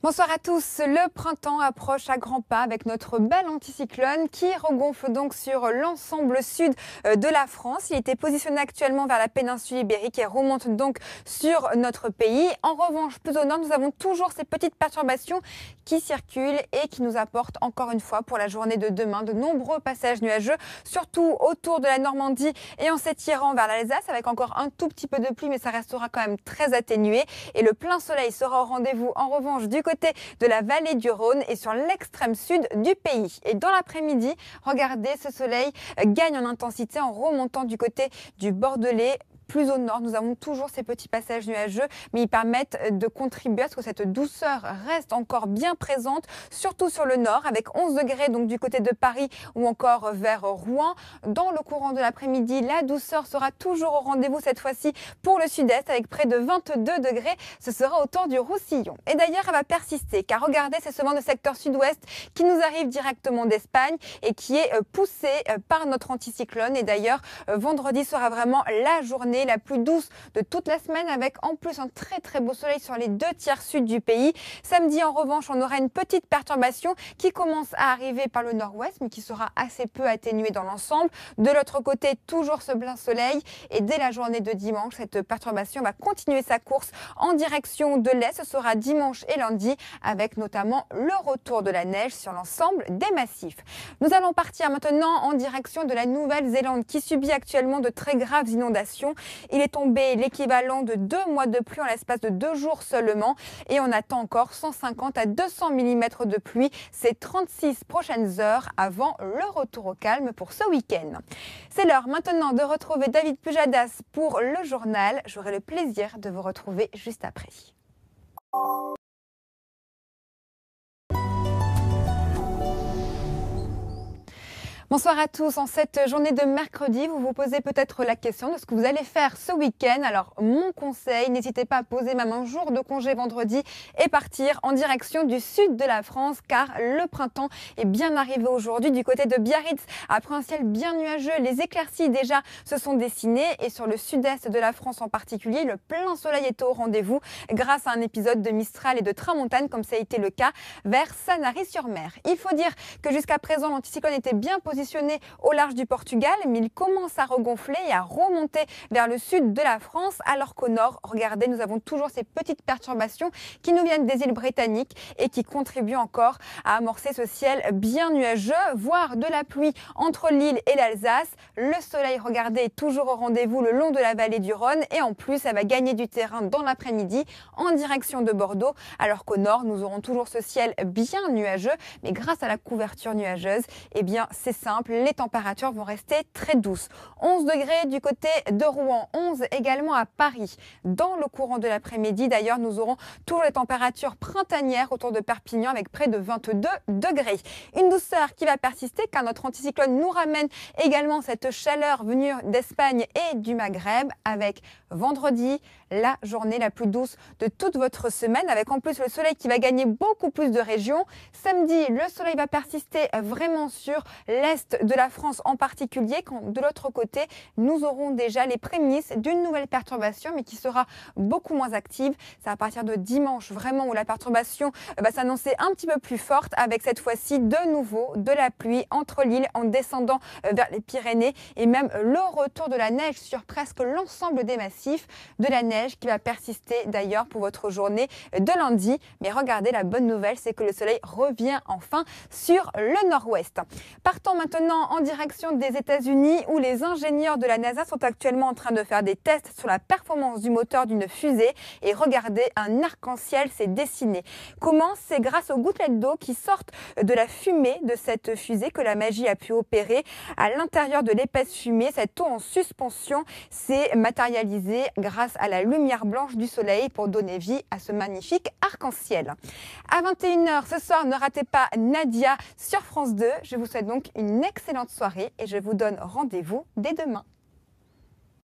Bonsoir à tous. Le printemps approche à grands pas avec notre bel anticyclone qui regonfle donc sur l'ensemble sud de la France. Il était positionné actuellement vers la péninsule ibérique et remonte donc sur notre pays. En revanche, plus au nord, nous avons toujours ces petites perturbations qui circulent et qui nous apportent encore une fois pour la journée de demain de nombreux passages nuageux, surtout autour de la Normandie et en s'étirant vers l'Alsace avec encore un tout petit peu de pluie, mais ça restera quand même très atténué. Et le plein soleil sera au rendez-vous en revanche du côté de la vallée du Rhône et sur l'extrême sud du pays. Et dans l'après-midi, regardez, ce soleil gagne en intensité en remontant du côté du Bordelais. Plus au nord, nous avons toujours ces petits passages nuageux, mais ils permettent de contribuer à ce que cette douceur reste encore bien présente, surtout sur le nord, avec 11 degrés donc du côté de Paris ou encore vers Rouen. Dans le courant de l'après-midi, la douceur sera toujours au rendez-vous cette fois-ci pour le sud-est, avec près de 22 degrés. Ce sera autour du Roussillon. Et d'ailleurs, elle va persister, car regardez, c'est seulement le secteur sud-ouest qui nous arrive directement d'Espagne et qui est poussé par notre anticyclone. Et d'ailleurs, vendredi sera vraiment la journée la plus douce de toute la semaine avec en plus un très beau soleil sur les 2/3 sud du pays. Samedi en revanche, on aura une petite perturbation qui commence à arriver par le nord-ouest mais qui sera assez peu atténuée dans l'ensemble. De l'autre côté, toujours ce plein soleil et dès la journée de dimanche, cette perturbation va continuer sa course en direction de l'est. Ce sera dimanche et lundi avec notamment le retour de la neige sur l'ensemble des massifs. Nous allons partir maintenant en direction de la Nouvelle-Zélande qui subit actuellement de très graves inondations. Il est tombé l'équivalent de 2 mois de pluie en l'espace de 2 jours seulement et on attend encore 150 à 200 mm de pluie ces 36 prochaines heures avant le retour au calme pour ce week-end. C'est l'heure maintenant de retrouver David Pujadas pour le journal. J'aurai le plaisir de vous retrouver juste après. Bonsoir à tous. En cette journée de mercredi, vous vous posez peut-être la question de ce que vous allez faire ce week-end. Alors, mon conseil, n'hésitez pas à poser même un jour de congé vendredi et partir en direction du sud de la France car le printemps est bien arrivé aujourd'hui du côté de Biarritz. Après un ciel bien nuageux, les éclaircies déjà se sont dessinées et sur le sud-est de la France en particulier, le plein soleil est au rendez-vous grâce à un épisode de Mistral et de Tramontane comme ça a été le cas vers Sanary-sur-Mer. Il faut dire que jusqu'à présent, l'anticyclone était bien positionné au large du Portugal, mais il commence à regonfler et à remonter vers le sud de la France, alors qu'au nord, regardez, nous avons toujours ces petites perturbations qui nous viennent des îles britanniques et qui contribuent encore à amorcer ce ciel bien nuageux, voire de la pluie entre l'île et l'Alsace. Le soleil, regardez, est toujours au rendez-vous le long de la vallée du Rhône et en plus, ça va gagner du terrain dans l'après-midi en direction de Bordeaux, alors qu'au nord, nous aurons toujours ce ciel bien nuageux, mais grâce à la couverture nuageuse, eh bien, c'est simple, les températures vont rester très douces. 11 degrés du côté de Rouen, 11 également à Paris. Dans le courant de l'après-midi, d'ailleurs, nous aurons toujours les températures printanières autour de Perpignan avec près de 22 degrés. Une douceur qui va persister car notre anticyclone nous ramène également cette chaleur venue d'Espagne et du Maghreb avec vendredi, la journée la plus douce de toute votre semaine avec en plus le soleil qui va gagner beaucoup plus de régions. Samedi, le soleil va persister vraiment sur l'est de la France en particulier, quand de l'autre côté, nous aurons déjà les prémices d'une nouvelle perturbation, mais qui sera beaucoup moins active. C'est à partir de dimanche, vraiment, où la perturbation va s'annoncer un petit peu plus forte, avec cette fois-ci de nouveau de la pluie entre l'île en descendant vers les Pyrénées, et même le retour de la neige sur presque l'ensemble des massifs, de la neige qui va persister d'ailleurs pour votre journée de lundi. Mais regardez, la bonne nouvelle, c'est que le soleil revient enfin sur le nord-ouest. Partons maintenant en direction des États-Unis où les ingénieurs de la NASA sont actuellement en train de faire des tests sur la performance du moteur d'une fusée et regardez, un arc-en-ciel s'est dessiné. Comment? C'est grâce aux gouttelettes d'eau qui sortent de la fumée de cette fusée que la magie a pu opérer. À l'intérieur de l'épaisse fumée, cette eau en suspension s'est matérialisée grâce à la lumière blanche du soleil pour donner vie à ce magnifique arc-en-ciel. À 21h ce soir, ne ratez pas Nadia sur France 2. Je vous souhaite donc une excellente soirée et je vous donne rendez-vous dès demain.